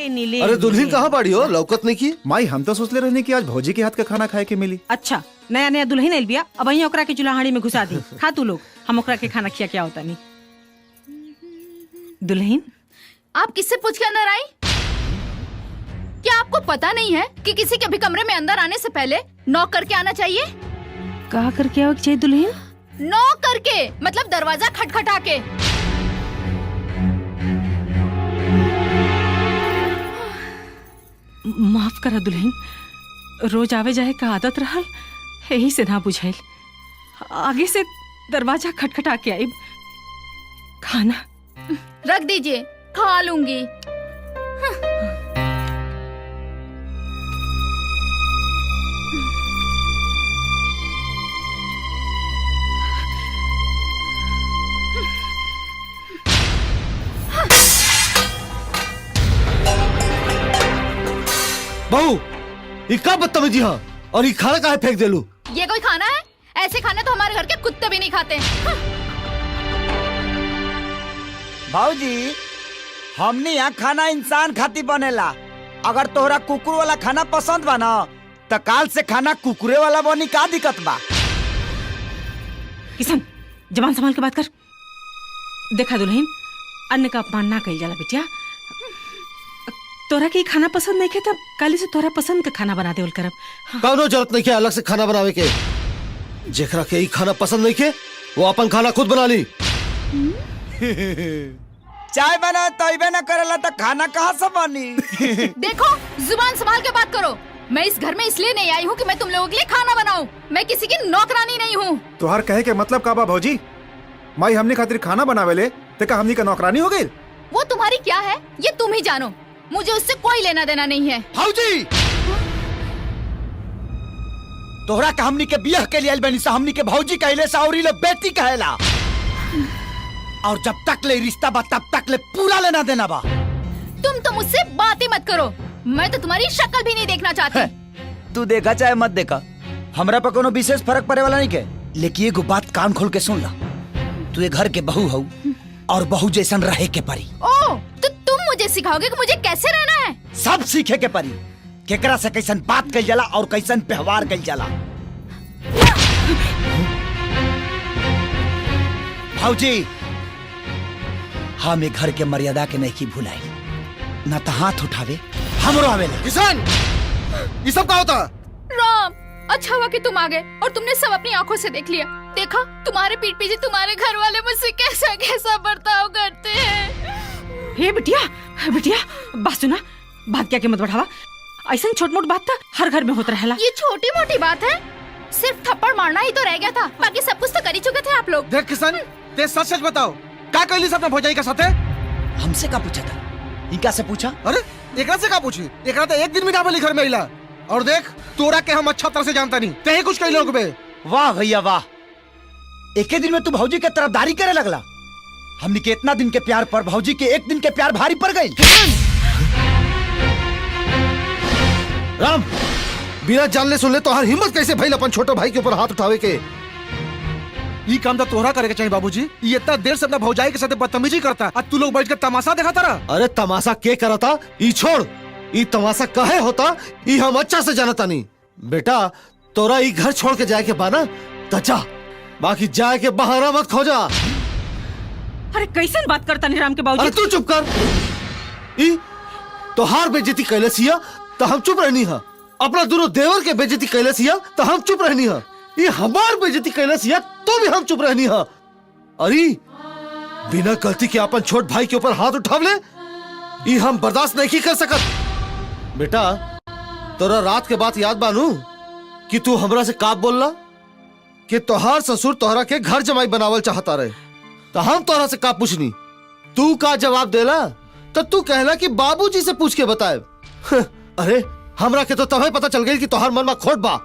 नीले अरे दुल्हन कहाँ बाड़ी हो, लौकत नहीं की? माई हम तो सोच ले रहने की आज भौजी के हाथ का खाना खाए के मिली। अच्छा नया नया दुल्हन आइल बिया, अब वही ओकरा के चूल्हाड़ी में घुसा दी। खा तू लोग, हम ओकरा के खाना खिया क्या होता नहीं। दुल्हन आप किससे पूछ के अंदर आई? क्या आपको पता नहीं है कि किसी के भी कमरे में अंदर आने से पहले नॉक करके आना चाहिए? कहा करके आओ चाहिए दुल्हन? नॉक करके, मतलब दरवाजा खटखटा के। माफ करा दुल्हन, रोज आवे जाए का आदत रहल, यही से ना बुझाइल। आगे से दरवाजा खटखटा के आइब। खाना रख दीजिए, खा लूंगी। बहू ये का बदतमीजी है, और ये खाना काहे फेंक देलू? ये कोई खाना है? ऐसे खाने तो हमारे घर के कुत्ते भी नहीं खाते। भाऊजी हमने यहाँ खाना इंसान खाती बनेला। अगर तोहरा कुकुर वाला खाना पसंद बा ना तो काल से खाना कुकुरे वाला बनी, का दिक्कत बा? किशन जबान संभाल के बात कर। देखा दुल्हन, अन्न का अपमान ना कइल जाला बिटिया। तोरा के खाना पसंद नहीं के तब काली से तोरा पसंद का खाना बना देवल करब। कौनो जरूरत नहीं के अलग से खाना बनावे के। जेकरा के खाना पसंद नहीं के वो अपन खाना खुद बना ली। चाय बना तैबे न करेला तो खाना कहाँ से बनी? देखो जुबान संभाल के बात करो। मैं इस घर में इसलिए नहीं आई हूँ कि मैं तुम लोगों के लिए खाना बनाऊं। मैं किसी की नौकरानी नहीं हूँ। तुहार कहे के मतलब का बा भौजी? माई हमने खातिर खाना बनावेले ते का हमनी का नौकरानी हो गई? वो तुम्हारी क्या है ये तुम ही जानो, मुझे उससे कोई लेना देना नहीं है। भाऊजी तोहरा का हमनी के बियाह के लिए बनी सा, हमनी के भौजी कहले सा और ले बेटी कहेला। और जब तक ले रिश्ता बा तब तक ले पूरा लेना देना बा। तुम तो मुझसे बातें मत करो, मैं तो तुम्हारी शक्ल भी नहीं देखना चाहती। तू देखा चाहे मत देखा, हमरा पर कोनो विशेष फर्क पड़े वाला नहीं के। लेकिन एगो बात कान खोल के सुन ला, तू ये घर के बहू हो और बहू जैसन रहे के परी। ओ तो तुम मुझे सिखाओगे कि मुझे कैसे रहना है? सब सीखे के परी, केकरा से कैसन बात कइल जाला और कैसन व्यवहार कइल जाला। भाऊजी हम एक घर के मर्यादा के नहीं की भुलाई, ना तो हाथ उठावे हमरो आवेला। किसान ये सब क्या होता? राम अच्छा हुआ कि तुम आ गए और तुमने सब अपनी आंखों से देख लिया। देखा तुम्हारे पीठ पीछे तुम्हारे घर वाले मुझसे कैसा कैसा बर्ताव करते हैं। हे बिटिया बिटिया बात सुना, बात क्या के मत बढ़ावा। ऐसा छोट मोट बात था हर घर में होता रहेला। ये छोटी मोटी बात है, सिर्फ थप्पड़ मारना ही तो रह गया था, बाकी सब कुछ तो कर ही चुके थे आप लोग। देख किसान, ते सच सच बताओ, क्या कहली सब अपने भौजाई के साथे? हमसे का पूछा था? इनका से पूछा? अरे एकरा से का पूछी? एकरा तो एक दिन भी ना बोली घर में आइला। और देख तोरा के हम अच्छा तरह से जानता नहीं, ते ही कुछ कही लोग बे। वाह भैया वाह, एक दिन में तू भौजी के तरफदारी करे लगला। हमने के इतना दिन के प्यार पर भौजी के एक दिन के प्यार भारी पड़ गई। राम बिना जानले सुन ले तो हर हिम्मत कैसे भइल अपन छोटे भाई के ऊपर हाथ उठावे के? ये काम तो तोहरा करे के चाहिए बाबूजी। ये इतना देर से अपना भौजाई के साथ बदतमीजी करता, अब तू लोग बैठ कर तमाशा देखा तारा। अरे तमाशा के करता? ई छोड़, ई तमाशा काहे होता ई हम अच्छा से जानता नहीं। बेटा तोरा ई घर छोड़ के जाए के बाना त जा, बाकी जाए के बहाना मत खोजा। अरे कैसन बात करता नहीं राम के बाबूजी? अरे तू चुप कर। ई तोहार बेइज्जती कैले सिया तो हम चुप रहनी है, अपना दोनों देवर के बेइज्जती कैले सिया तो हम चुप रहनी है, ये हमार बेइज्जती कैले सिया तो भी हम चुप रहनी है। अरे बिना गलती के अपन छोट भाई के ऊपर हाथ उठावले ये हम बर्दाश्त नहीं कर सकत। बेटा तोरा रात के बात याद बानू कि तू हमरा से का बोलला कि तोहार ससुर तोहरा के घर जमाई बनावल चाहता रहे, तो हम तोहरा से का पूछनी, तू का जवाब देला? तो तू कहला कि बाबूजी से पूछ के बताए। अरे हमरा के तो तभी पता चल गई कि तोहार मन में खोट बा,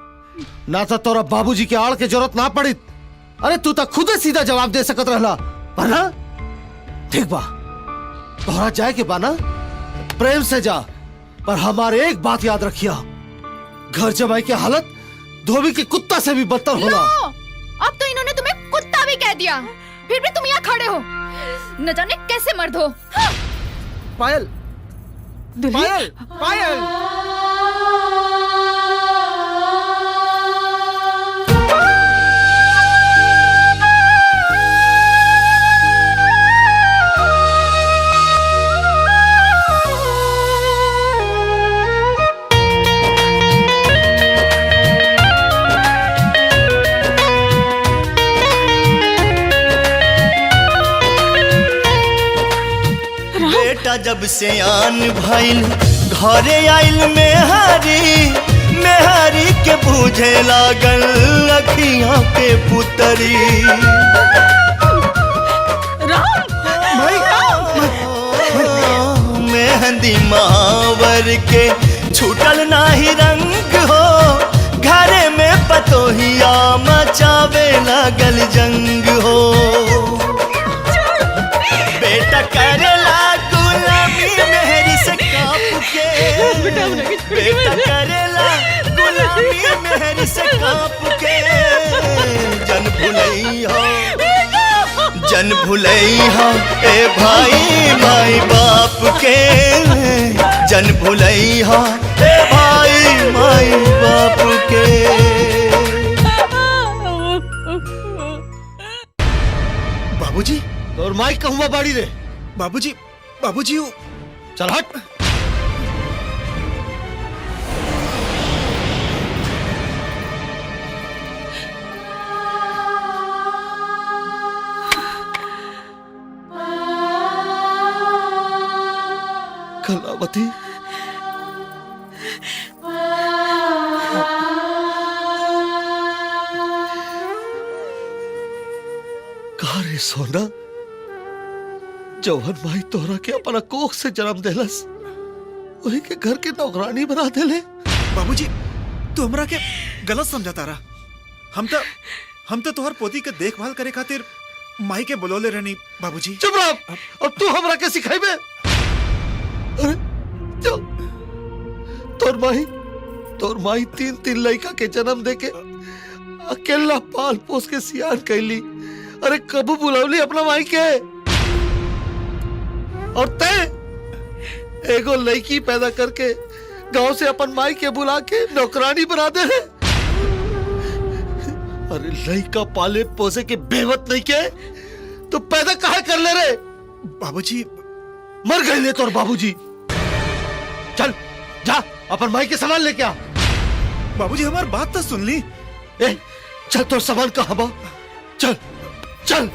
ना तो तोरा बाबूजी के आड़ के जरूरत ना पड़ी। अरे तू तो खुद सीधा जवाब दे सकत रहला, पर ना ठीक बा तोहरा जाए के बा ना प्रेम से जा, पर हमारे एक बात याद रखिया, घर जमाई की हालत धोबी के कुत्ता से भी बदतर होला। अब तो इन्होंने तुम्हें कुत्ता भी कह दिया, फिर भी तुम यहाँ खड़े हो, न जाने कैसे मर्द हो। हाँ। पायल दुल्हन पायल पायल बेटा जब से आन भइल घरे आइल मेहारी मेहारी के बूझे लागल अखियां के पुतरी मेहंदी महावर के छूटल नाही रंग हो घरे में पतोहिया मचावे लागल जंग हो बेटा करेला गुलामी मेहरी से काप के बेटा करेला गुलामी मेहरी से काप के जन भुलई हो ए भाई माई बाप के जन भुलई हो ए भाई माई बाप के बाबूजी और माइक कहूँ बाड़ी रे बाबूजी बाबूजी चल हट कलावती कहा रे सोना जौहन भाई तोहरा के अपना कोख से जन्म देलस वही के घर के नौकरानी बना देले। बाबूजी तू हमरा के गलत समझाता रहा। हम तो तोहर पोती के देखभाल करे खातिर माई के बुलौले रहनी बाबूजी। चुप रह अब तू हमरा के सिखाइबे। अरे जो तोर माई तीन लड़का के जन्म देके अकेला पाल पोस के सियान कैली। अरे कबू बुलौली अपना माई के और तय एगो लड़की पैदा करके गांव से अपन माई के बुला के नौकरानी बना दे। अरे लड़का पाले पोसे के बेवत नहीं के तो पैदा कहाँ कर ले रे। बाबूजी मर गए ले तोर बाबूजी। चल जा अपन माई के सामान लेके आ। बाबूजी हमारी बात तो सुन ली। ए चल तोर सामान कहाँ बा। चल चल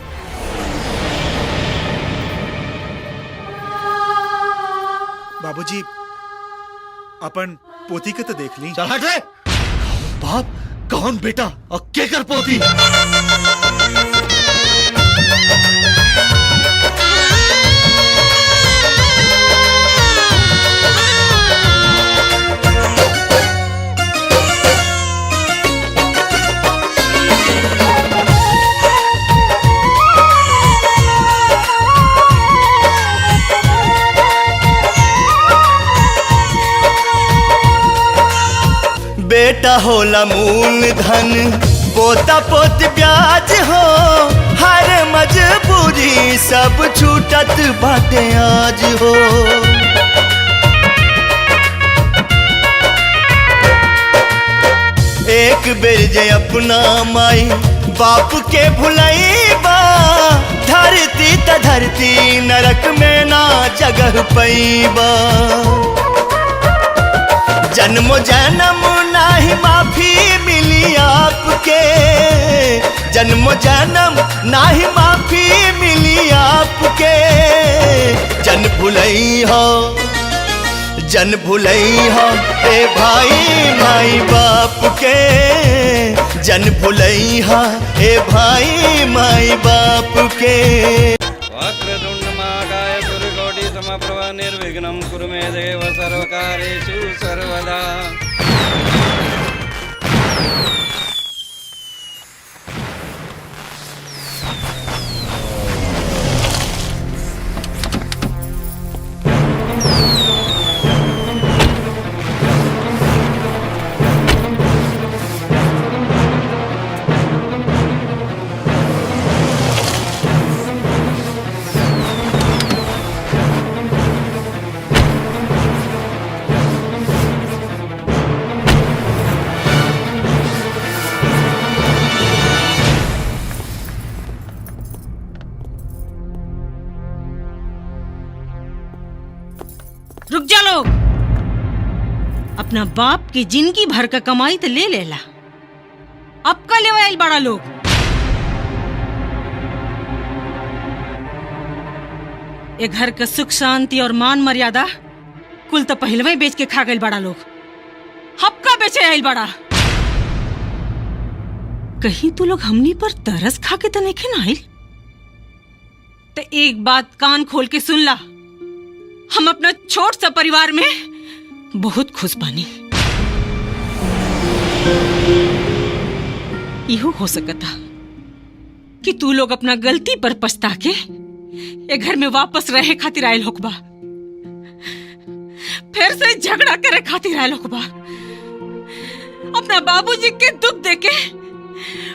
बाबूजी अपन पोती के तो देख ली। चल हट रे। बाप कौन बेटा और के कर पोती। बेटा होला मूल धन पोता पोत ब्याज हो हर मजबूरी सब छूटत बाटे आज हो। एक बेर जे अपना माई बाप के भुलैबा धरती त धरती नरक में ना जगह पैबा। जन्मो जन्म नाही माफी मिली आपके जन्मो जन्म नाही माफी मिली आपके। जन भुलई हो ए भाई माई बाप के जन भुलई हो ए भाई माई बाप के। वक्रतुण्डमहाकाय सूर्यकोटि समप्रभा निर्विघ्नं कुरु मे देव सर्वकार्येषु सर्वदा। रुक जा लोग। अपना बाप की जिंदगी भर का कमाई तो ले लेला, अब का लेवा आइल बड़ा लोग। ये घर का सुख शांति और मान मर्यादा कुल तो पहलवे बेच के खा गए बड़ा लोग, हपका बेचे आइल बड़ा। कहीं तू लोग हमनी पर तरस खा के तो नहीं ना आइल? तो एक बात कान खोल के सुन ला, हम अपना छोट सा परिवार में बहुत खुश बानी। इहो हो सकता कि तू लोग अपना गलती पर पछता के ये घर में वापस रहे खातिर आयल होकबा, फिर से झगड़ा करे खातिर आयल होकबा, अपना बाबूजी के दुख देके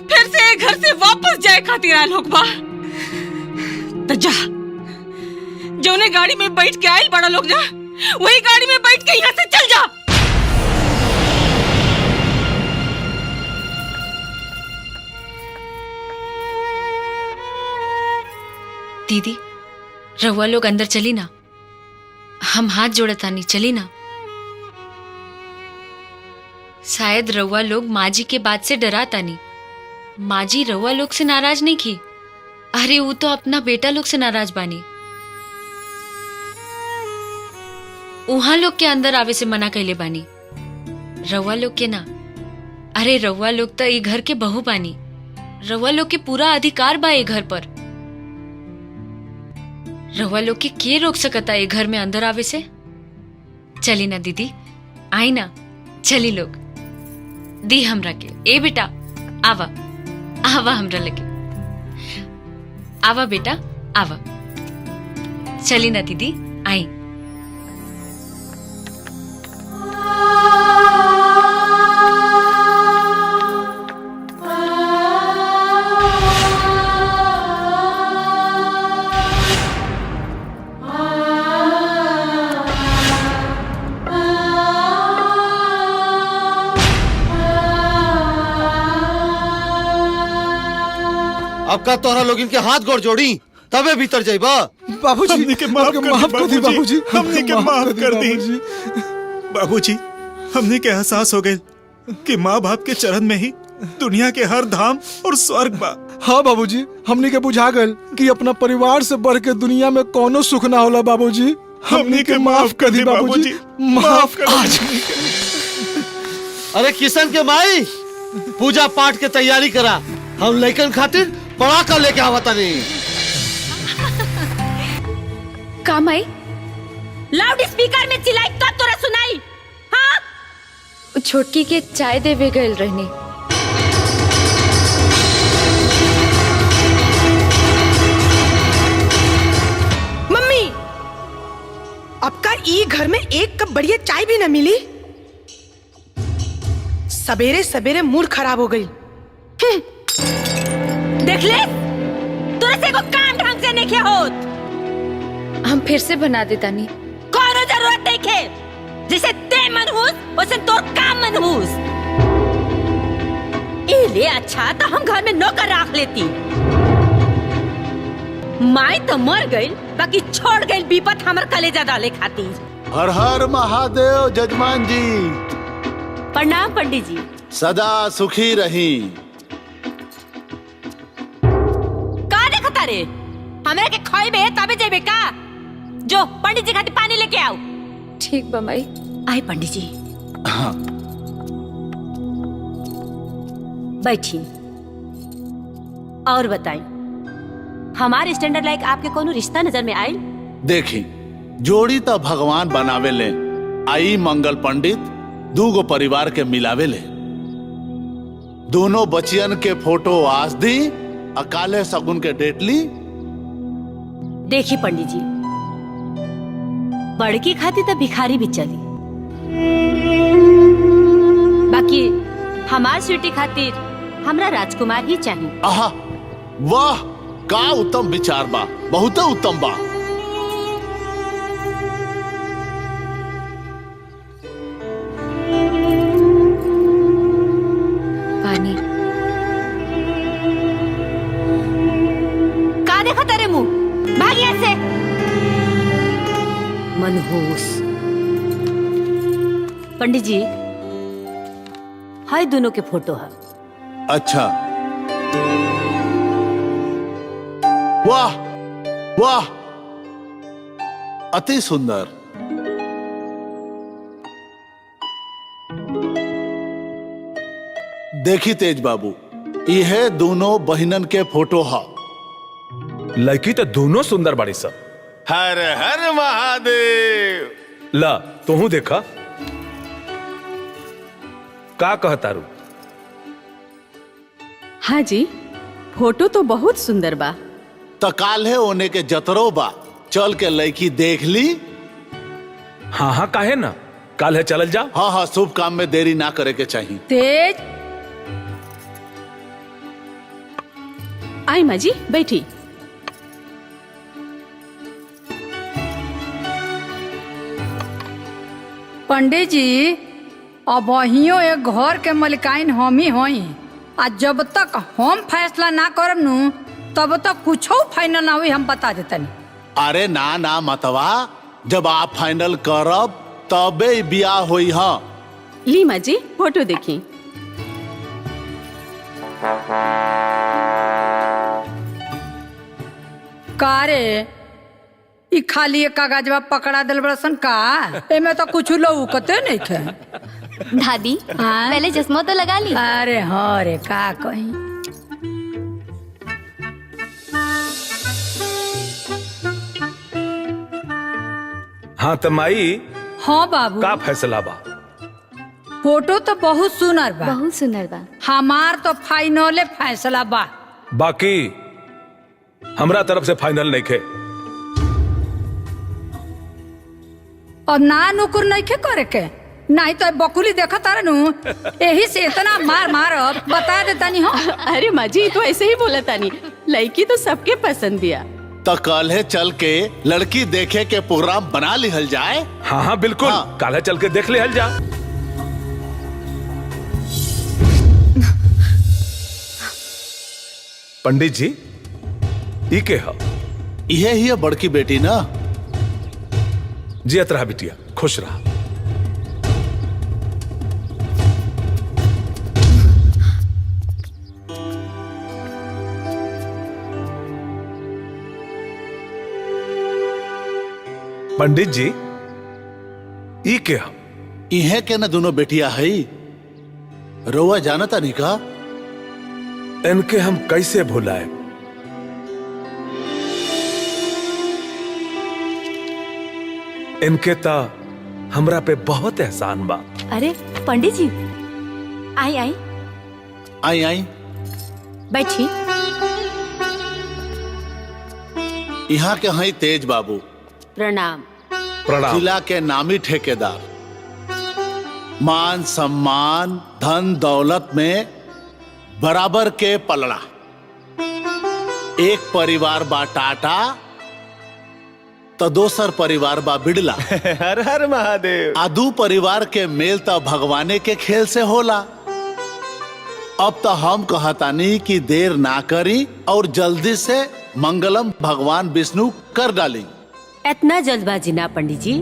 फिर से ये घर से वापस जाए खातिर आयल होकबा। तो जा, जौने गाड़ी में बैठ के आयल बड़ा लोग, जा वही गाड़ी में बैठ के यहाँ से चल जा। दीदी, रहुआ लोग अंदर चली ना, हम हाथ जोड़तानी, चली ना। शायद रहुआ लोग माँ जी के बात से डरा तानी। माँ जी रहुआ लोग से नाराज नहीं की, अरे वो तो अपना बेटा लोग से नाराज बानी। उहाँ लोग के अंदर आवे से मना कैले बानी, रहुआ लोग के ना। अरे रहुआ लोग तो ये घर के बहू बानी, रहुआ लोग के पूरा अधिकार बा ये घर पर। रहुआ लोग के रोक सकता है घर में अंदर आवे से? चली ना दीदी, आई ना, चली लोग। दी हमरा के, ए बेटा आवा आवा हमरा लगे, आवा बेटा आवा। चली ना दीदी, आई। अब का तोहरा लोग इनके हाथ गोड़ जोड़ी तबे भीतर जाइबा। बाबूजी, हमने के माफ कर दी बाबूजी, हमने के माफ कर दी बाबूजी। हमने के एहसास हो गए कि माँ बाप के चरण में ही दुनिया के हर धाम और स्वर्ग बा। हाँ बाबूजी, हमने के बुझा गए कि अपना परिवार से बढ़ के दुनिया में कोनो सुख ना होला बाबूजी। हमने के माफ कर दी बाबूजी, माफ कर दी। अरे किशन के माई, पूजा पाठ के तैयारी करा, हम लइकन खातिर पड़ाका लेके आवता नहीं। का माई? लाउड स्पीकर में चिल्लाई तब तोरा सुनाई? हाँ, छोटकी के चाय देवे गए रहने। मम्मी, अब का ई घर में एक कप बढ़िया चाय भी न मिली? सवेरे सवेरे मूड खराब हो गई। देख ले, तोरा से को काम ढंग से नहीं किया होत। हम फिर से बना देता नहीं। कोनो जरूरत नहीं के, जैसे ते मनहूस वैसे तोर काम मनहूस। इले अच्छा तो हम घर में नौकर रख लेती। माई तो मर गई, बाकी छोड़ गई विपत हमर कलेजा डाले खातिर। हर हर महादेव जजमान जी। प्रणाम पंडित जी। सदा सुखी रही। का देखता रे? हमरा के खोइबे तबे जेबे का? जो पंडित जी खातिर पानी लेके आओ। ठीक बा माई। आए पंडित जी। हाँ। बैठी और बताई, हमारे स्टैंडर्ड लायक आपके कोनो रिश्ता नजर में आयल? देखी, जोड़ी तो भगवान बनावे ले, आई मंगल पंडित दूगो परिवार के मिलावे ले। दोनों बचियन के फोटो आज दी, अकाले सगुन के डेट ली। देखी पंडित जी, बड़की खाती तो भिखारी भी चली, बाकी हमार स्वीटी खातिर हमरा राजकुमार ही चाहिए। आहा, वाह, का उत्तम विचार बा, बहुत उत्तम बा। पानी का देखा तेरे मुंह? भाग यहाँ से मनहूस। पंडित जी, हाय दोनों के फोटो है। अच्छा, वाह वाह, अति सुंदर। देखी तेज बाबू, यह दोनों बहिनन के फोटो हा। लड़की तो दोनों सुंदर बाड़ी सब। हर हर महादेव। ला तू देखा का कहतारू। हाँ जी, फोटो तो बहुत सुंदर बा। तो काल है ओने के जतरो बा, चल के लड़की देख ली। हाँ हाँ, काहे ना, काल है चल जा। हाँ हाँ, शुभ काम में देरी ना करे के चाहिए। तेज, आई माँ जी, बैठी। पंडित जी, अब अहियो एक घर के मलिकाइन हम ही होई। आ जब तक हम फैसला ना करब नु, तब तक कुछ फाइनल ना हुई, हम बता देतनी। अरे ना ना मतवा, जब आप फाइनल करब तबे बियाह होई। हाँ ली माँ जी, फोटो देखी। का रे, ई खाली एक कागजवा पकड़ा दिल बड़सन का? एमे तो कुछ लौकते नहीं थे। दादी, पहले चश्मा तो लगा ली। अरे हाँ रे, का कहीं। हाँ तो माई, हाँ बाबू, का फैसला बा? फोटो तो बहुत सुनर बा, बहुत सुंदर बा। हमार तो फाइनले फैसला बा। बाकी हमरा तरफ से फाइनल नहीं खे। और ना नुकुर नहीं के करे के, नहीं तो बकुली देखा तारे नु, यही से इतना मार मार बता देता नहीं हो। अरे माँ जी, तो ऐसे ही बोला तानी, लड़की तो सबके पसंद दिया। तो कल है चल के लड़की देखे के प्रोग्राम बना लिहल जाए। हाँ हाँ बिल्कुल, हाँ। काल है चल के देख लिहल जा। पंडित जी, ई के है? यह ही है बड़की बेटी ना। जियत रहा बिटिया, खुश रहा। पंडित जी, ई के है? इहे के ना दोनों बेटिया है। रोवा जानता नहीं का? इनके हम कैसे भुलाए? इनके ता हमरा पे बहुत एहसान बा। अरे पंडित जी, आई आई आई आई, बैठी। यहाँ के हैं तेज बाबू, प्रणाम। प्रणाम। जिला के नामी ठेकेदार। मान सम्मान धन दौलत में बराबर के पलड़ा। एक परिवार बा टाटा तो दोसर परिवार बा बिड़ला। हर हर महादेव। आदू परिवार के मेल तो भगवाने के खेल से होला। अब तो हम कहतानी कि देर ना करी और जल्दी से मंगलम भगवान विष्णु कर डाली। इतना जल्दबाजी ना पंडित जी,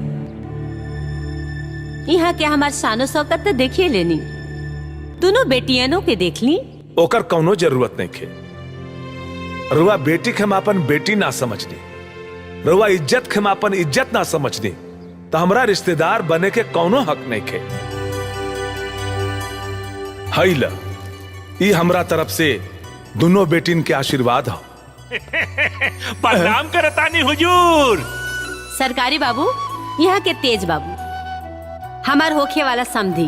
यहाँ के हमार शानो शौकत तो देखिए लेनी, दोनों बेटियनों के देख ली। ओकर कौनो जरूरत नहीं खे। रुआ बेटी के हम अपन बेटी ना समझनी, रुआ इज्जत के हम अपन इज्जत ना समझनी, तो हमरा रिश्तेदार बने के कौनो हक नहीं खे। हई ला, ई हमरा तरफ से दोनों बेटिन के आशीर्वाद हो। प्रणाम करतानी हुजूर। सरकारी बाबू, यहाँ के तेज बाबू, हमार होखे वाला समधी।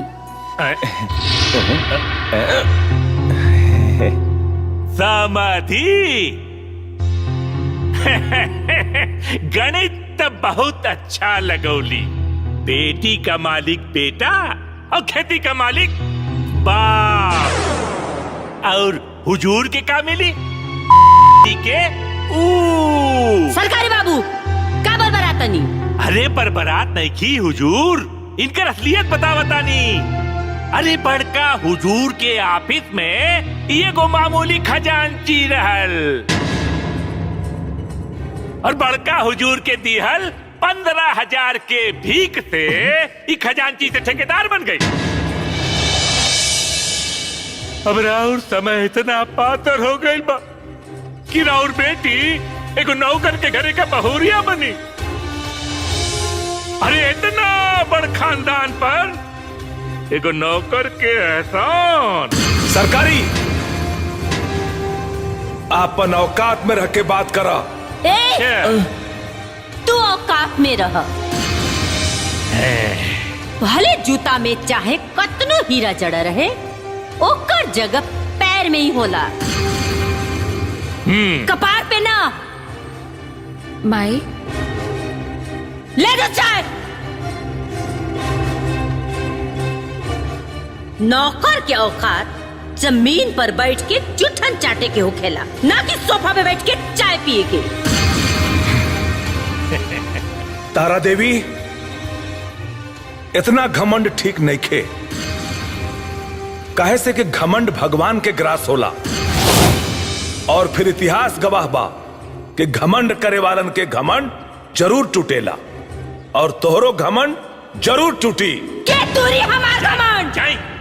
समाधि। गणित बहुत अच्छा लगौली। बेटी का मालिक बेटा और खेती का मालिक बाप। और हुजूर के का मिली? के सरकारी बाबू, का बरबरातनी? अरे बरबरात नहीं की हुजूर, इनकर असलियत बतावतानी। अरे बड़का हुजूर के ऑफिस में ये गो मामूली खजांची रहल और बड़का हुजूर के दिहल 15,000 के भीख से ई खजांची से ठेकेदार बन गई। अब राउर समय इतना पातर हो गई बा कि राउर बेटी एगो नौकर के घरे का बहुरिया बनी। अरे इतना बड़ खानदान पर एगो नौकर के एहसान। सरकारी आपन औकात में रह के बात करा। तू औकात में रह। भले जूता में चाहे कतनो हीरा जड़ा रहे, ओकर जगह पैर में ही होला, कपार पे ना। माई ले दो चाय। नौकर के औकात जमीन पर बैठ के जुठन चाटे के होखेला, ना कि सोफा पे बैठ के चाय पिए के। तारा देवी, इतना घमंड ठीक नहीं खे। काहे से कि घमंड भगवान के ग्रास होला, और फिर इतिहास गवाह बा कि घमंड करे वालन के घमंड जरूर टूटेला, और तोहरो घमंड जरूर टूटी। के तूरी हमार घमंड।